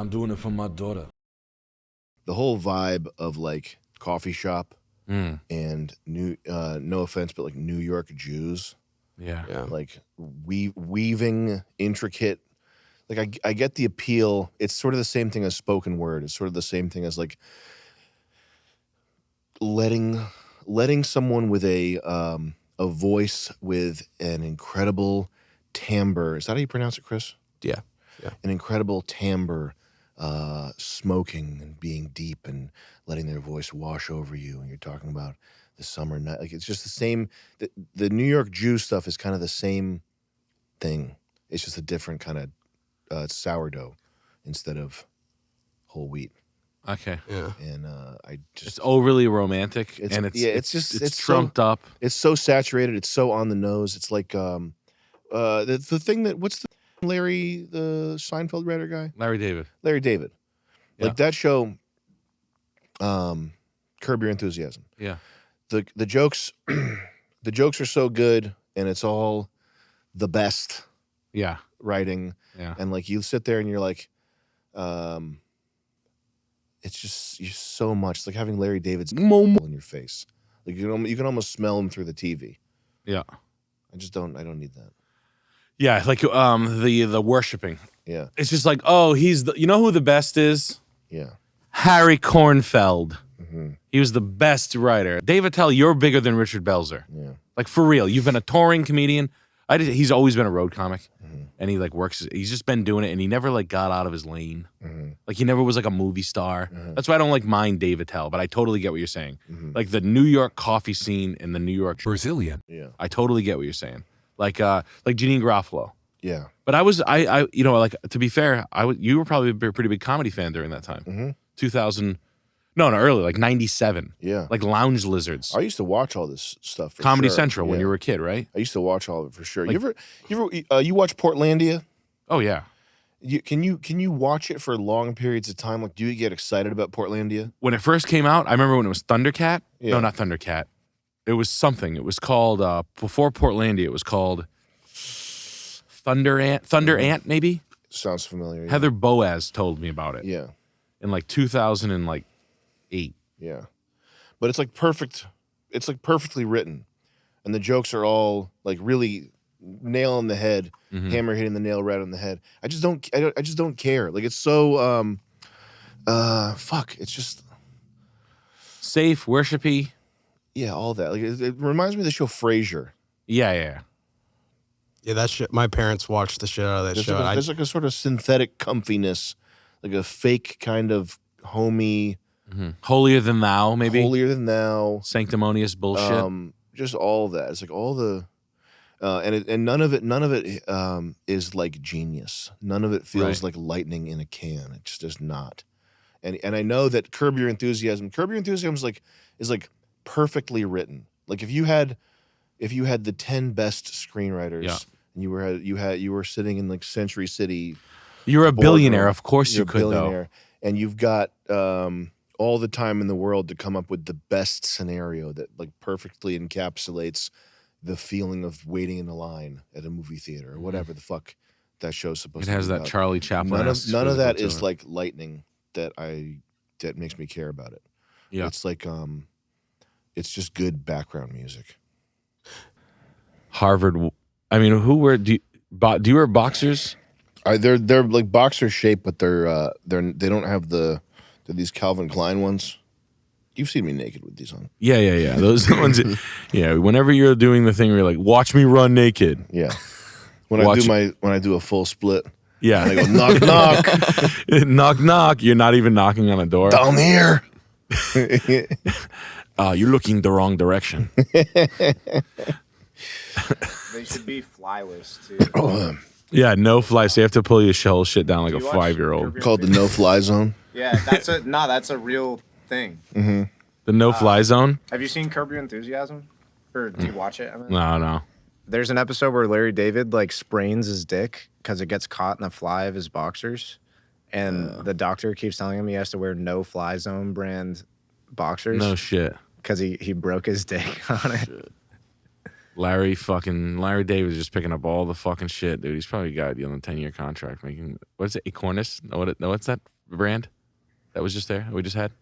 I'm doing it for my daughter. The whole vibe of like coffee shop and no offense, but like New York Jews. Yeah. Like weaving intricate. Like I get the appeal. It's sort of the same thing as spoken word. It's sort of the same thing as like letting someone with a voice with an incredible timbre. Is that how you pronounce it, Chris? Yeah. An incredible timbre, smoking and being deep and letting their voice wash over you. And you're talking about the summer night. Like it's just the same. The New York Jew stuff is kind of the same thing. It's just a different kind of sourdough instead of whole wheat. Okay. Yeah. And it's overly romantic, and it's trumped up. It's so saturated. It's so on the nose. It's like the thing that what's the Seinfeld writer guy? Larry David. Yeah. Like that show, Curb Your Enthusiasm. Yeah. The jokes, the jokes are so good, and it's all the best. Yeah. Writing. Yeah. And like you sit there and you're like, it's just so much. It's like having Larry David's in your face. Like you can almost smell him through the TV. Yeah. I don't need that. Yeah, like the worshiping. Yeah. It's just like, oh, you know who the best is? Yeah. Harry Kornfeld. Mm-hmm. He was the best writer. Dave Attell, you're bigger than Richard Belzer. Yeah. Like for real. You've been a touring comedian. He's always been a road comic. Mm-hmm. And he like works, he's just been doing it, and he never like got out of his lane. Mm-hmm. Like he never was like a movie star. Mm-hmm. That's why I don't like mind Dave Attell, but I totally get what you're saying. Mm-hmm. Like the New York coffee scene and the New York Brazilian. Yeah. I totally get what you're saying. Like Janine Garofalo. Yeah. But I you know, like to be fair, you were probably a pretty big comedy fan during that time. Mm-hmm. 2000, no, early, like 97. Yeah. Like Lounge Lizards. I used to watch all this stuff. For Comedy sure. Central when you were a kid, right? I used to watch all of it for sure. Like, you watch Portlandia? Oh yeah. Can you watch it for long periods of time? Like, do you get excited about Portlandia? When it first came out, I remember when it was Thundercat. Yeah. No, not Thundercat. It was something. It was called before Portlandia. It was called Thunder Ant, maybe. Sounds familiar. Yeah. Heather Boaz told me about it. Yeah. In like 2008. Yeah. But it's like perfect. It's like perfectly written, and the jokes are all like really nail on the head, hammer hitting the nail right on the head. I just don't care. Like it's so fuck. It's just safe, worshipy. Yeah, all that. Like it reminds me of the show Frasier. Yeah. Yeah, that shit. My parents watched the shit out of that show. There's like a sort of synthetic comfiness, like a fake kind of homey. Holier than thou, maybe. Holier than thou. Sanctimonious bullshit. Just all that. It's like all the, and none of it is like genius. None of it feels like lightning in a can. It's just not. And I know that Curb Your Enthusiasm is like perfectly written. Like if you had the 10 best screenwriters, and you were sitting in like Century City. You're a billionaire, of course you could though. And you've got all the time in the world to come up with the best scenario that like perfectly encapsulates the feeling of waiting in a line at a movie theater or whatever the fuck that show's supposed to be. It has that about. Charlie Chaplin. None of that is like lightning that makes me care about it. Yeah. It's like it's just good background music. Harvard. I mean, do you wear boxers? They're like boxer shaped, but they don't have they're these Calvin Klein ones. You've seen me naked with these on. Yeah. Those ones. Yeah. Whenever you're doing the thing where you're like, watch me run naked. Yeah. When I do a full split. Yeah. And I go knock knock. Knock knock. You're not even knocking on a door. Down here. You're looking the wrong direction. They should be flyless too. Yeah, no fly. So you have to pull your shell shit down like a 5-year-old. Called the no fly zone. Yeah, that's a real thing. Mm-hmm. The no fly zone. Have you seen Curb Your Enthusiasm? Or do you watch it? I mean, No. There's an episode where Larry David like sprains his dick because it gets caught in the fly of his boxers, and the doctor keeps telling him he has to wear no fly zone brand boxers. No shit. Because he broke his dick on it. Larry David is just picking up all the fucking shit, dude. He's probably got on a 10-year contract making what's it? Ecornis? What's that brand that was just there? We just had.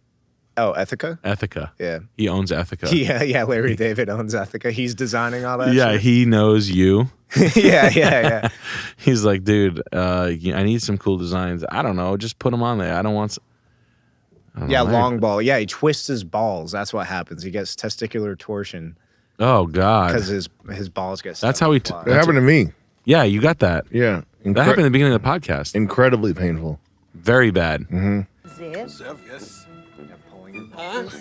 Oh, Ethica? Ethica. Yeah. He owns Ethica. Yeah. Larry David owns Ethica. He's designing all that. Yeah, shit. he knows you. yeah. He's like, dude, I need some cool designs. I don't know, just put them on there. I don't want. Yeah, long ball. Yeah, he twists his balls. That's what happens. He gets testicular torsion. Oh God. Because his balls get. That's how he. It happened to me. Yeah, you got that. Yeah. That happened at the beginning of the podcast. Incredibly painful. Very bad. Zev, yes.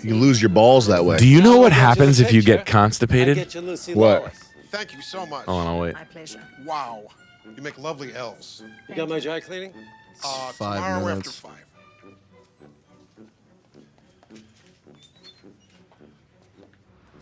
You lose your balls that way. Do you know what happens if you get constipated? What? Thank you so much. Hold on, I'll wait. My pleasure. Wow. You make lovely elves. You got my dry cleaning? 5 Tomorrow minutes. after 5.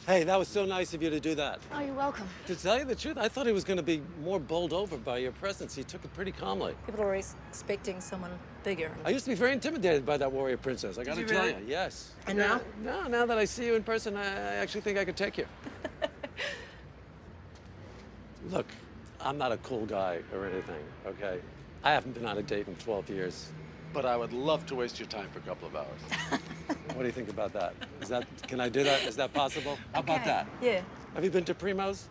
Hey, that was so nice of you to do that. Oh, you're welcome. To tell you the truth, I thought he was going to be more bowled over by your presence. He took it pretty calmly. People are always expecting someone bigger. I used to be very intimidated by that warrior princess. I got to you tell really? you, yes. And now? No, now that I see you in person, I actually think I could take you. Look, I'm not a cool guy or anything, okay? I haven't been on a date in 12 years, but I would love to waste your time for a couple of hours. What do you think about that? Can I do that? Is that possible? How about that? Yeah. Have you been to Primo's?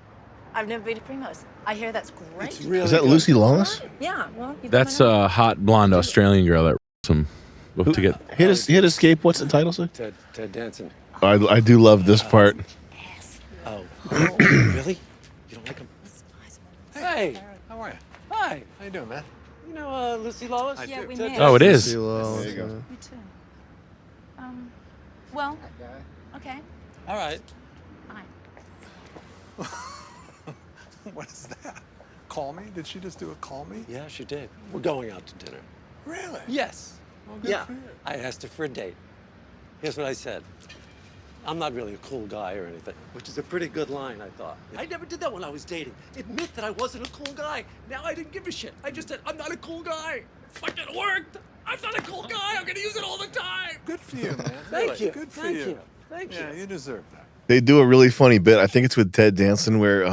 I've never been to Primo's. I hear that's great. It's really Is that good. Lucy Lawless? Yeah, well, you've That's done a hot blonde Australian girl that some to get. Hit Escape. What's the title say? Ted Danson. I do love this part. Oh, really? You don't like him? Hey, How are you? hi. How you doing, man? You know Lucy Lawless? Yeah, we Ted met. Oh, it is. There There you go. Me too. Well, okay. All right. Fine. What is that? Call me? Did she just do a call me? Yeah, she did. We're going out to dinner. Really? Yes. Well, good Yeah. for you. I asked her for a date. Here's what I said. I'm not really a cool guy or anything, which is a pretty good line, I thought. I never did that when I was dating. Admit that I wasn't a cool guy. Now I didn't give a shit. I just said, I'm not a cool guy. Fucking worked. I'm not a cool guy. I'm gonna use it all the time. Good for you, man. Thank you. Good for Thank you. you. Thank Yeah, you. you deserve that. They do a really funny bit. I think it's with Ted Danson where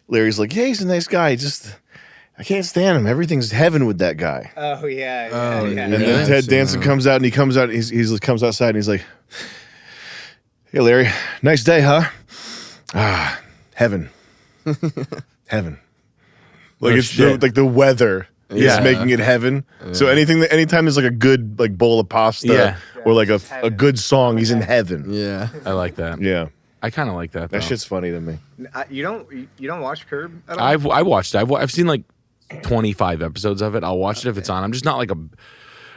Larry's like, yeah, he's a nice guy. I can't stand him. Everything's heaven with that guy. Oh yeah. And then Ted Danson comes out and he comes outside and he's like, hey Larry, nice day, huh? Ah, heaven. Heaven. Like Oh, it's shit. like the weather Yeah. is making it heaven. So anytime there's like a good like bowl of pasta Yeah. or like It's a heaven. good song, he's in heaven. Yeah. I like that. Yeah. I kind of like that. That though. shit's funny to me. You don't watch Curb at all? I watched it. I've seen like 25 episodes of it. I'll watch it if it's on. I'm just not like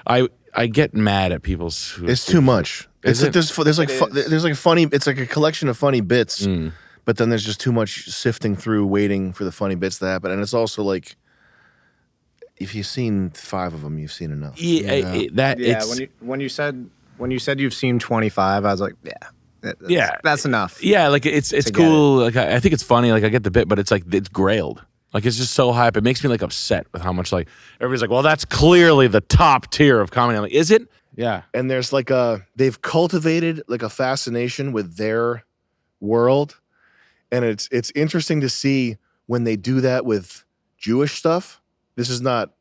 I get mad at people's. It's too much. It's like Is there's like funny. It's like a collection of funny bits, Mm. but then there's just too much sifting through, waiting for the funny bits to happen. And it's also like, if you've seen 5 of them, you've seen enough. Yeah, it's when you said you've seen 25, I was like, that's enough. yeah, like it's get cool. Like I think it's funny. Like I get the bit, but it's like it's grailed. Like it's just so hype. It makes me like upset with how much like everybody's like, well, that's clearly the top tier of comedy. I'm like, is it? Yeah. And there's like they've cultivated like a fascination with their world, and it's interesting to see when they do that with Jewish stuff. This is not.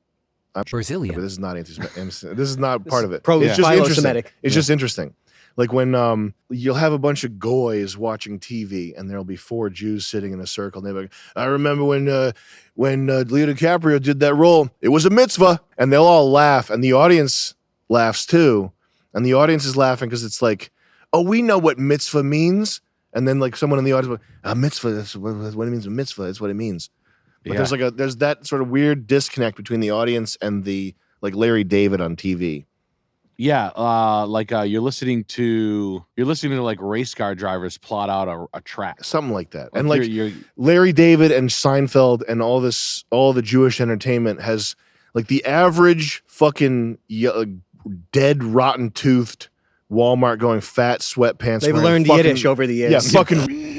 Brazilian. This is not this is not part of it. Pro- It's just interesting. philo-Semitic. It's just interesting. Like when you'll have a bunch of goys watching TV, and there'll be 4 Jews sitting in a circle, and they're like, "I remember when Leo DiCaprio did that role. It was a mitzvah," and they'll all laugh, and the audience laughs too, and the audience is laughing because it's like, "Oh, we know what mitzvah means," and then like someone in the audience, "A mitzvah, that's what it means. A mitzvah, that's what it means." But there's that sort of weird disconnect between the audience and the like Larry David on TV. Yeah, you're listening to like race car drivers plot out a track. Something like that. And like you're Larry David and Seinfeld and all the Jewish entertainment has like the average fucking dead, rotten toothed Walmart going fat sweatpants. They've wearing learned fucking- Yiddish over the years. Yeah, fucking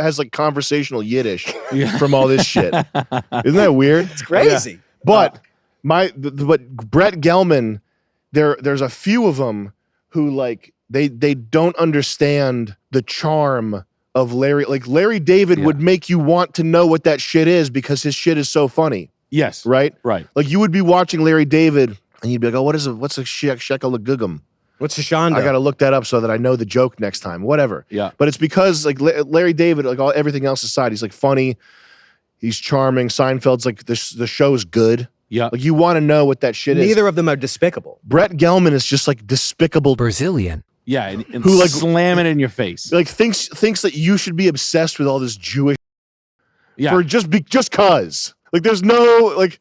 has like conversational Yiddish from all this shit. Isn't that weird? It's crazy. But but Brett Gelman, there's a few of them who like they don't understand the charm of Larry. Like Larry David would make you want to know what that shit is because his shit is so funny. Yes. Right? Right. Like you would be watching Larry David and you'd be like, oh, what's a 𝐂𝐲𝐝𝐿𝐴𝐽𝐻? What's the Shonda? I got to look that up so that I know the joke next time. Whatever. Yeah. But it's because like Larry David, like everything else aside, he's like funny. He's charming. Seinfeld's like the show's good. Yeah. Like you want to know what that shit is. Neither of them are despicable. Brett Gelman is just like despicable. Brazilian. Yeah, and Who, like, slam it in your face. Like thinks that you should be obsessed with all this Jewish Yeah. for just cause. Like there's no like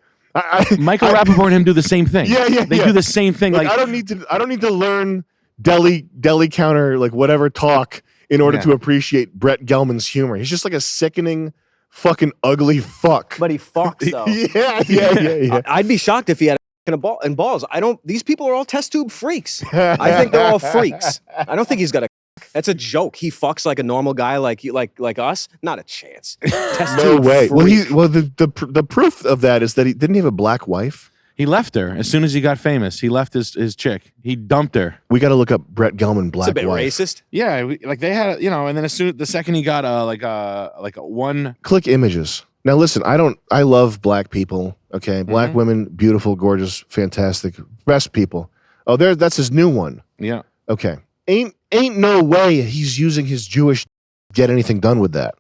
Michael Rappaport and him do the same thing. Yeah. They do the same thing. Like Like I don't need to learn deli counter like whatever talk in order to appreciate Brett Gelman's humor. He's just like a sickening fucking ugly fuck. But he fucks though. Yeah. I'd be shocked if he had a ball and balls. These people are all test tube freaks. I think they're all freaks. I don't think he's got a. That's a joke. He fucks like a normal guy like you, like us. Not a chance. Test No tube way. freak. Well, the proof of that is that he didn't have a black wife. he left her as soon as he got famous. He left his chick. He dumped her. We got to look up Brett Gelman black It's a bit wife. racist. Yeah, like they had, and then the second he got like a one. Click images. Now listen, I love black people. Okay, black women, beautiful, gorgeous, fantastic, best people. Oh, that's his new one. Yeah. Okay, ain't no way he's using his Jewish to get anything done with that.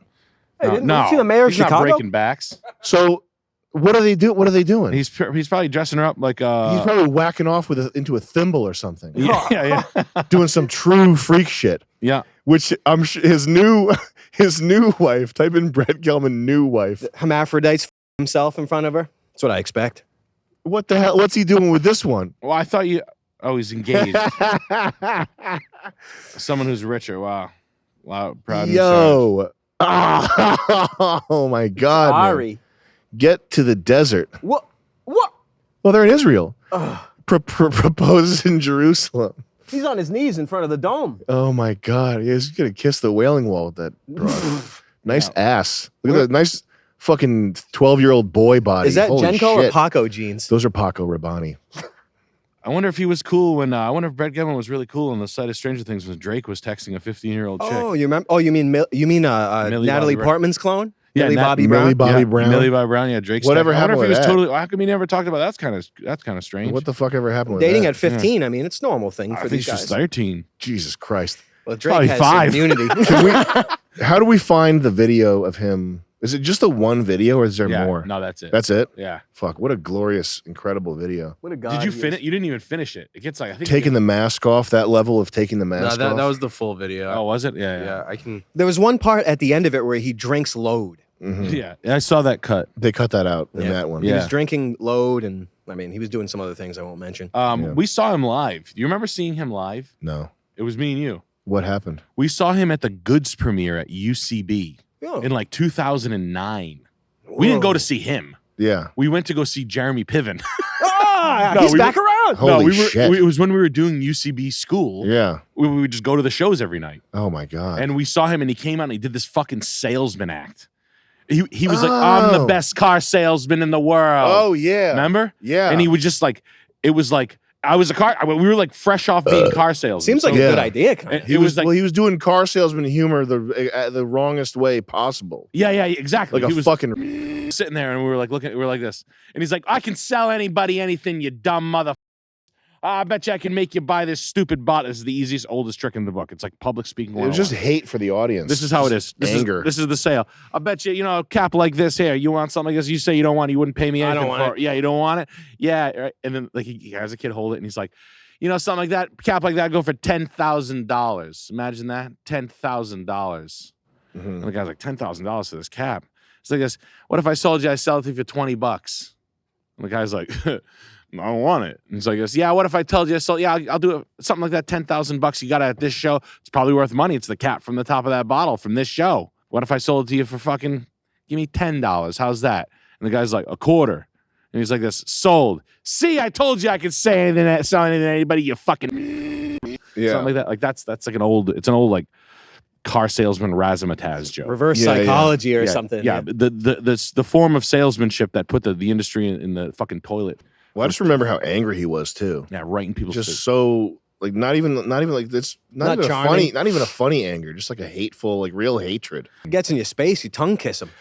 Hey, No, didn't no, you see the mayor of he's not Chicago? breaking backs. So what are they doing? He's probably dressing her up like He's probably whacking off into a thimble or something. yeah. Doing some true freak shit. Yeah. Which I'm sure his new wife. Type in Brett Gelman new wife. Hermaphrodites himself in front of her. That's what I expect. What the hell? What's he doing with this one? Well, I thought you. Oh, he's engaged. Someone who's richer. Wow. Proud. Yo. Oh my God. man. Sorry. Get to the desert. What? Well, they're in Israel. Proposes in Jerusalem. He's on his knees in front of the dome. Oh my God. He's going to kiss the Wailing Wall with that broad. Nice ass. Look at that nice fucking 12-year-old boy body. Is that Holy 𝐁𝐸𝐿 or shit. Paco jeans? Those are Paco Rabanne. I wonder if he was cool when. I wonder if Brett Gelman was really cool on the side of Stranger Things when Drake was texting a 15-year-old chick. Oh, you remember? Oh, you mean Natalie Bobby Brown. Portman's clone? Yeah, Millie Nat- Bobby Millie Brown. Bobby Brown. Millie Bobby Brown. Yeah, Drake's. Whatever I wonder happened if he with was that? totally. How come he never talked about that? That's kind of strange. What the fuck ever happened with Dating that? at 15. I mean, it's a normal thing I for think these she's guys. 13. Jesus Christ. Well, Drake Probably has 5. immunity. How do we find the video of him? Is it just the one video or is there Yeah, more? no, that's it. That's it? Yeah. Fuck, what a glorious, incredible video. What a guy. Did you he is. finish? You didn't even finish it. It gets like I think Taking the mask off, that level of taking the mask No, off. that was the full video. Oh, was it? Yeah. yeah, I can. There was one part at the end of it where he drinks load. Mhm. Yeah. I saw that cut. They cut that out in Yeah. that one. He Yeah. was drinking load, and I mean, he was doing some other things I won't mention. Yeah. We saw him live. You remember seeing him live? No. It was me and you. What happened? We saw him at the Goods premiere at UCB Oh. in like 2009. We didn't go to see him. Yeah. We went to go see Jeremy Piven. Ah, No, he's we back were- around. Holy shit. It was when we were doing UCB school. Yeah. We would just go to the shows every night. Oh my God. And we saw him and he came out and he did this fucking salesman act. He was like, I'm the Oh. best car salesman in the world. Oh yeah. Remember? Yeah. And he was just like, it was like, I was a car, we were like fresh off being car salesmen. Seems like So a good Yeah. idea, kind of. it was like, he was doing car salesman humor the wrongest way possible. yeah, exactly. Like He a was fucking sitting there and we were like this. And he's like, I can sell anybody anything, you dumb mother. I bet you I can make you buy this stupid bot. This is the easiest, oldest trick in the book. It's like public speaking. it was just 101. hate for the audience. This is how it is. Anger. This is the sale. I bet you, cap like this here. You want something like this? You say you don't want it. You wouldn't pay me I anything don't want for it. Yeah, you don't want it? Yeah. Right. And then like he has a kid hold it and he's like, something like that, cap like that, go for $10,000. Imagine that. $10,000. Mhm. And the guy's like, $10,000 for this cap. It's like this. What if I sold you, I sell it to you for $20? And the guy's like, I don't want it. And he's like, yeah, what if I told you I sold, yeah, I'll do it, something like that, $10,000 you got it at this show. It's probably worth money. It's the cap from the top of that bottle from this show. What if I sold it to you for fucking, give me $10? How's that? And the guy's like, a quarter. And he's like this, sold. See, I told you I could say anything, sell anything to anybody, you fucking, Yeah. something like that. Like that's like an old like car salesman razzmatazz joke. Reverse Yeah, yeah. psychology or Yeah, something. Yeah, the form of salesmanship that put the industry in the fucking toilet. Well, I just remember how angry he was too. Yeah, right in people's Just face. so Like not even like this. Not Not even a charming. funny. Not even a funny anger. Just like a hateful, like real hatred. Gets in your space, you tongue kiss him.